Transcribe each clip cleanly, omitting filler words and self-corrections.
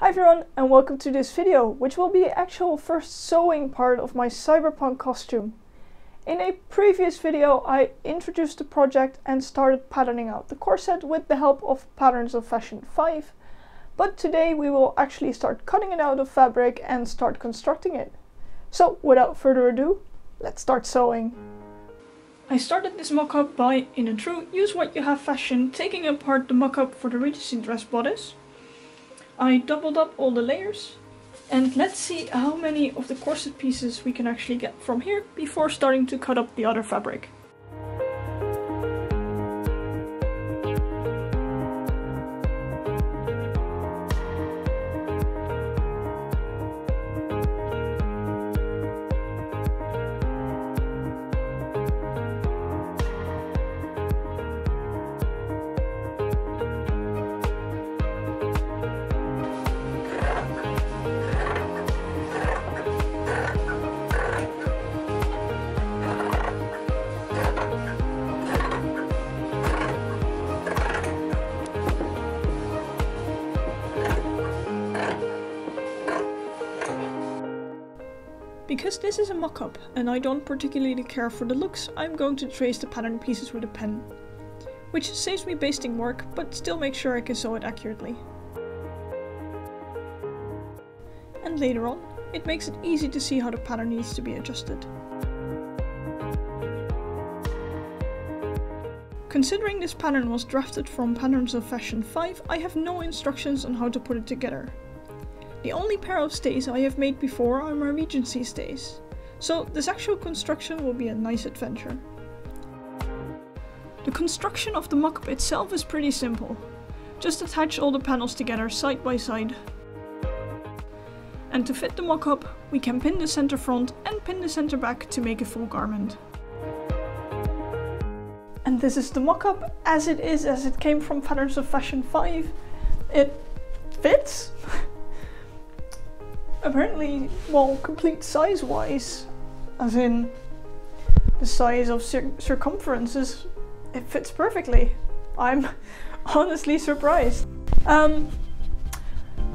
Hi everyone and welcome to this video, which will be the actual first sewing part of my Cyberpunk costume. In a previous video I introduced the project and started patterning out the corset with the help of Patterns of Fashion 5, but today we will actually start cutting it out of fabric and start constructing it. So without further ado, let's start sewing. I started this mock-up by, in a true use what you have fashion, taking apart the mock-up for the Regency dress bodice. I doubled up all the layers, and let's see how many of the corset pieces we can actually get from here before starting to cut up the other fabric. Because this is a mock-up and I don't particularly care for the looks, I'm going to trace the pattern pieces with a pen. Which saves me basting work, but still makes sure I can sew it accurately. And later on, it makes it easy to see how the pattern needs to be adjusted. Considering this pattern was drafted from Patterns of Fashion 5, I have no instructions on how to put it together. The only pair of stays I have made before are my Regency stays, so this actual construction will be a nice adventure. The construction of the mock-up itself is pretty simple. Just attach all the panels together side by side. And to fit the mock-up, we can pin the center front and pin the center back to make a full garment. And this is the mock-up as it came from Patterns of Fashion 5. It fits. Apparently, well, complete size-wise, as in the size of circumferences, it fits perfectly. I'm honestly surprised.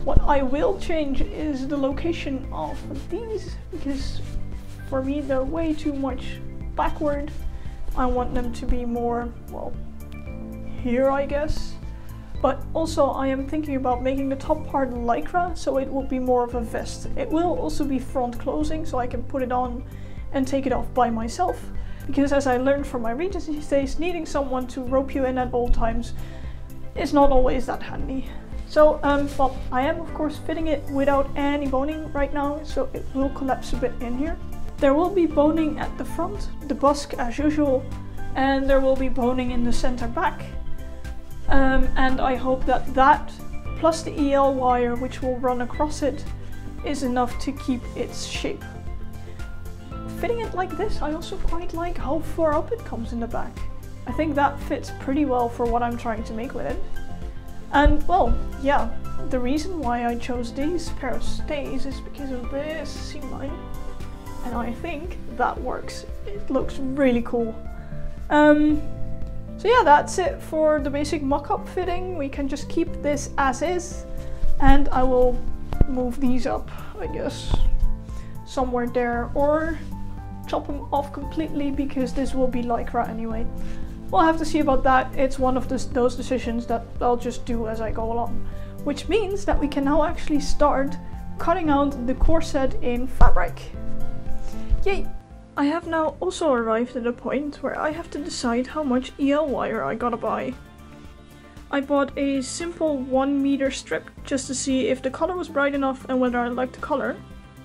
What I will change is the location of these, because for me they're way too much backward. I want them to be more, well, here I guess. But also I am thinking about making the top part lycra, so it will be more of a vest. It will also be front closing, so I can put it on and take it off by myself. Because as I learned from my Regency stays, needing someone to rope you in at all times is not always that handy. So, well, I am of course fitting it without any boning right now, so it will collapse a bit in here. There will be boning at the front, the busk as usual, and there will be boning in the center back. And I hope that that, plus the EL wire which will run across it, is enough to keep its shape. Fitting it like this, I also quite like how far up it comes in the back. I think that fits pretty well for what I'm trying to make with it. And well, yeah, the reason why I chose these pair of stays is because of this seam line. And I think that works. It looks really cool. So yeah, that's it for the basic mock-up fitting. We can just keep this as is, and I will move these up, I guess, somewhere there, or chop them off completely because this will be lycra anyway. We'll have to see about that. It's one of those decisions that I'll just do as I go along, which means that we can now actually start cutting out the corset in fabric. Yay! I have now also arrived at a point where I have to decide how much EL wire I gotta buy. I bought a simple 1 meter strip just to see if the color was bright enough and whether I liked the color,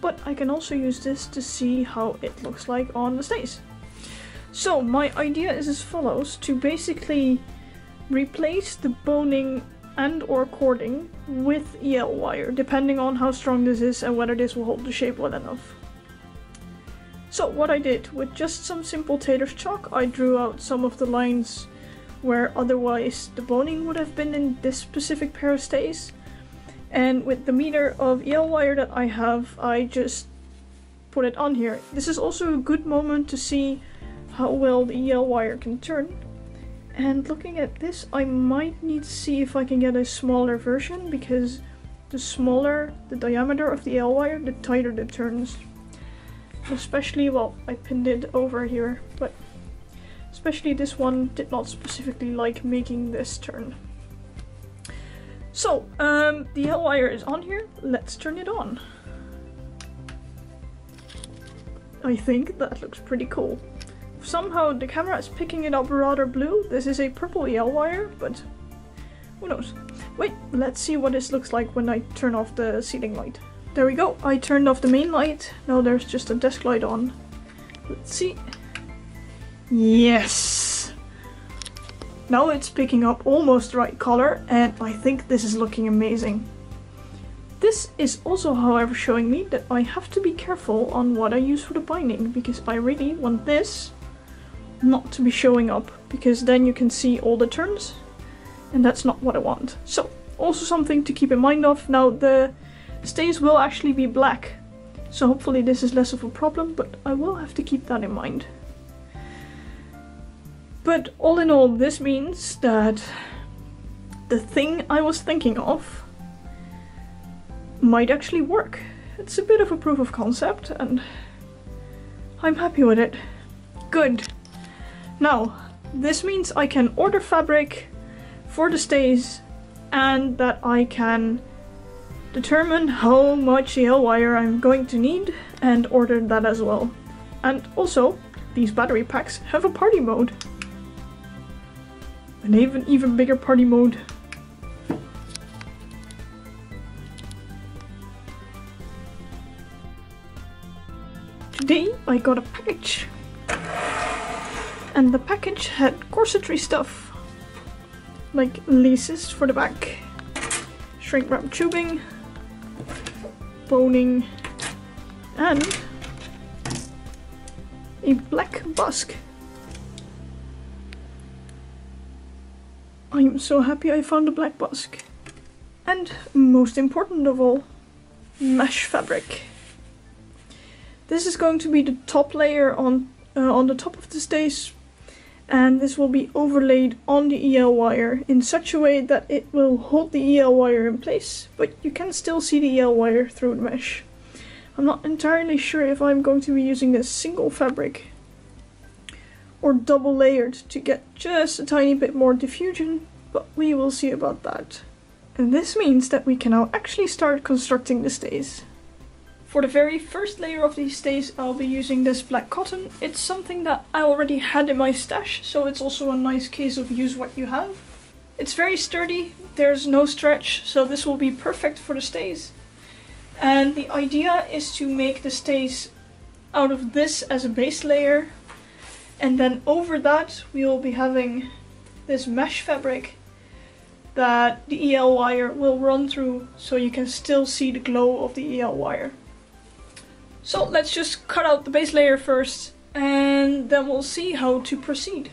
but I can also use this to see how it looks like on the stays. So my idea is as follows: to basically replace the boning and or cording with EL wire, depending on how strong this is and whether this will hold the shape well enough. So what I did, with just some simple tailor's chalk, I drew out some of the lines where otherwise the boning would have been in this specific pair of stays. And with the meter of EL wire that I have, I just put it on here. This is also a good moment to see how well the EL wire can turn. And looking at this, I might need to see if I can get a smaller version, because the smaller the diameter of the EL wire, the tighter it turns. Especially, well, I pinned it over here, but especially this one did not specifically like making this turn. So, the EL wire is on here. Let's turn it on. I think that looks pretty cool. Somehow the camera is picking it up rather blue. This is a purple EL wire, but who knows. Wait, let's see what this looks like when I turn off the ceiling light. There we go, I turned off the main light. Now there's just a desk light on. Let's see. Yes! Now it's picking up almost the right color, and I think this is looking amazing. This is also, however, showing me that I have to be careful on what I use for the binding, because I really want this not to be showing up, because then you can see all the turns, and that's not what I want. So, also something to keep in mind of. Now the stays will actually be black, so hopefully this is less of a problem, but I will have to keep that in mind. But all in all, this means that the thing I was thinking of might actually work. It's a bit of a proof of concept, and I'm happy with it. Good. Now, this means I can order fabric for the stays, and that I can determine how much EL wire I'm going to need and order that as well. And also, these battery packs have a party mode. An even bigger party mode. Today I got a package, and the package had corsetry stuff, like laces for the back, shrink wrap tubing, boning, and a black busk. I am so happy I found a black busk. And most important of all, mesh fabric. This is going to be the top layer on the top of the stays, and this will be overlaid on the EL wire in such a way that it will hold the EL wire in place, but you can still see the EL wire through the mesh. I'm not entirely sure if I'm going to be using this single fabric or double layered to get just a tiny bit more diffusion, but we will see about that. And this means that we can now actually start constructing the stays. For the very first layer of these stays, I'll be using this black cotton. It's something that I already had in my stash, so it's also a nice case of use what you have. It's very sturdy, there's no stretch, so this will be perfect for the stays. And the idea is to make the stays out of this as a base layer, and then over that we will be having this mesh fabric that the EL wire will run through, so you can still see the glow of the EL wire. So let's just cut out the base layer first, and then we'll see how to proceed.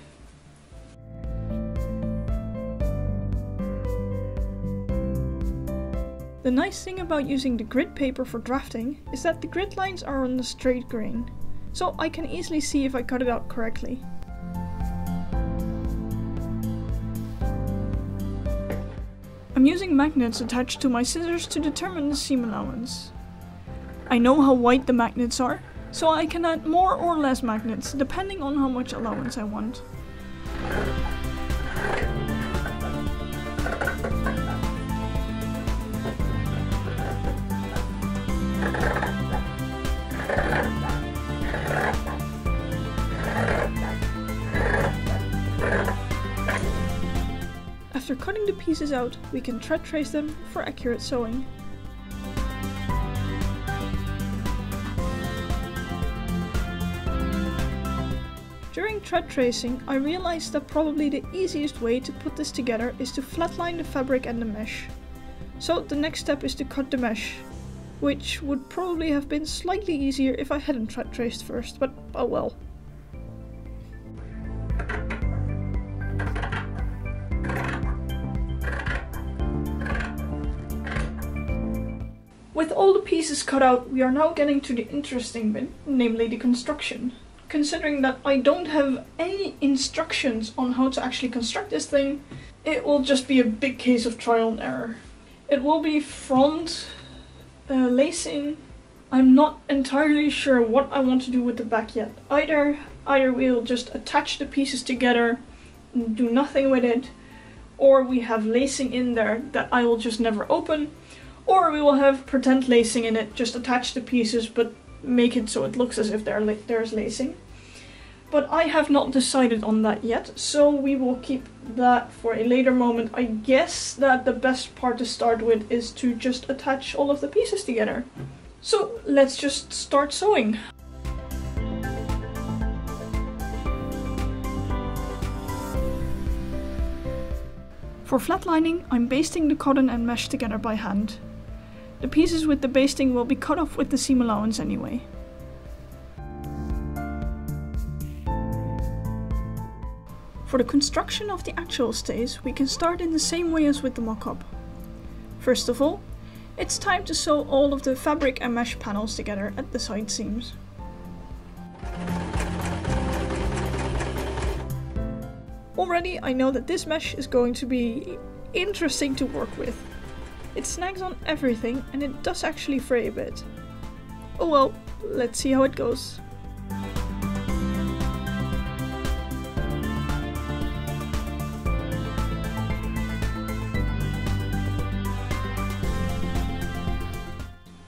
The nice thing about using the grid paper for drafting is that the grid lines are on a straight grain, so I can easily see if I cut it out correctly. I'm using magnets attached to my scissors to determine the seam allowance. I know how wide the magnets are, so I can add more or less magnets depending on how much allowance I want. After cutting the pieces out, we can thread trace them for accurate sewing. During thread tracing, I realized that probably the easiest way to put this together is to flatline the fabric and the mesh. So the next step is to cut the mesh, which would probably have been slightly easier if I hadn't thread traced first, but oh well. With all the pieces cut out, we are now getting to the interesting bit, namely the construction. Considering that I don't have any instructions on how to actually construct this thing, it will just be a big case of trial and error. It will be front lacing. I'm not entirely sure what I want to do with the back yet. Either we'll just attach the pieces together and do nothing with it, or we have lacing in there that I will just never open, or we will have pretend lacing in it, just attach the pieces but make it so it looks as if there's lacing. But I have not decided on that yet, so we will keep that for a later moment. I guess that the best part to start with is to just attach all of the pieces together. So let's just start sewing. For flatlining, I'm basting the cotton and mesh together by hand. The pieces with the basting will be cut off with the seam allowance anyway. For the construction of the actual stays, we can start in the same way as with the mock-up. First of all, it's time to sew all of the fabric and mesh panels together at the side seams. Already I know that this mesh is going to be interesting to work with. It snags on everything and it does actually fray a bit. Oh well, let's see how it goes.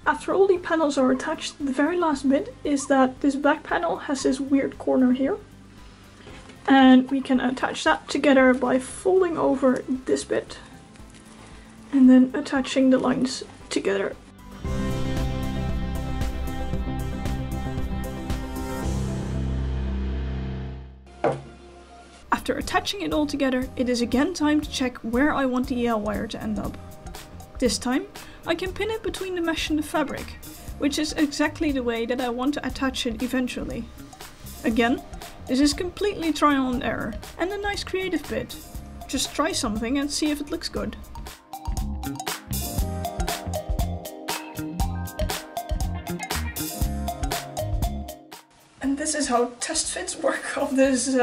After all the panels are attached, the very last bit is that this back panel has this weird corner here. And we can attach that together by folding over this bit and then attaching the lines together. After attaching it all together, it is again time to check where I want the EL wire to end up. This time, I can pin it between the mesh and the fabric, which is exactly the way that I want to attach it eventually. Again, this is completely trial and error, and a nice creative bit. Just try something and see if it looks good. And this is how test fits work of this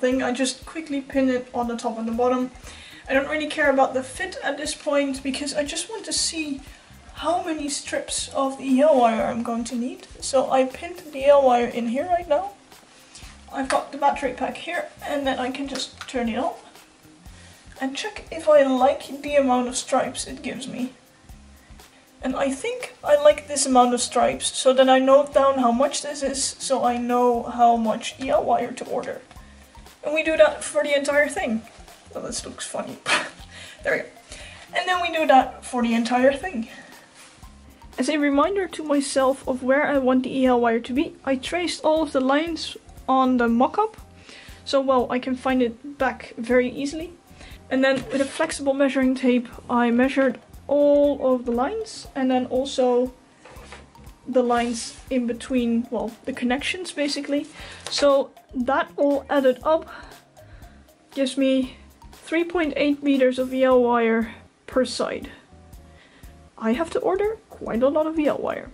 thing. I just quickly pin it on the top and the bottom. I don't really care about the fit at this point because I just want to see how many strips of the EL wire I'm going to need. So I pinned the EL wire in here right now. I've got the battery pack here and then I can just turn it on and check if I like the amount of stripes it gives me. And I think I like this amount of stripes, so then I note down how much this is so I know how much EL wire to order. And we do that for the entire thing. Well, this looks funny. There we go. And then we do that for the entire thing. As a reminder to myself of where I want the EL wire to be, I traced all of the lines on the mock-up, so well I can find it back very easily. And then with a flexible measuring tape I measured all of the lines and then also the lines in between, well, the connections basically. So that all added up gives me 3.8 meters of EL wire per side. I have to order quite a lot of EL wire.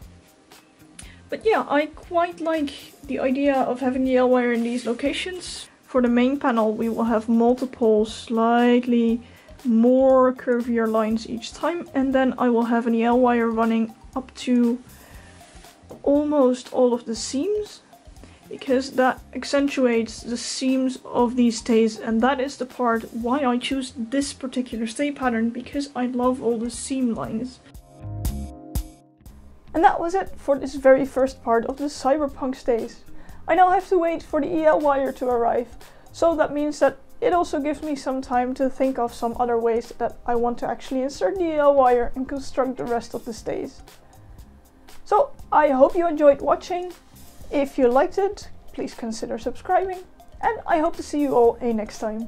But yeah, I quite like the idea of having EL wire in these locations. For the main panel we will have multiple slightly more curvier lines each time, and then I will have an EL wire running up to almost all of the seams, because that accentuates the seams of these stays, and that is the part why I choose this particular stay pattern, because I love all the seam lines. And that was it for this very first part of the Cyberpunk stays. I now have to wait for the EL wire to arrive, so that means that it also gives me some time to think of some other ways that I want to actually insert the EL wire and construct the rest of the stays. So I hope you enjoyed watching. If you liked it, please consider subscribing, and I hope to see you all next time.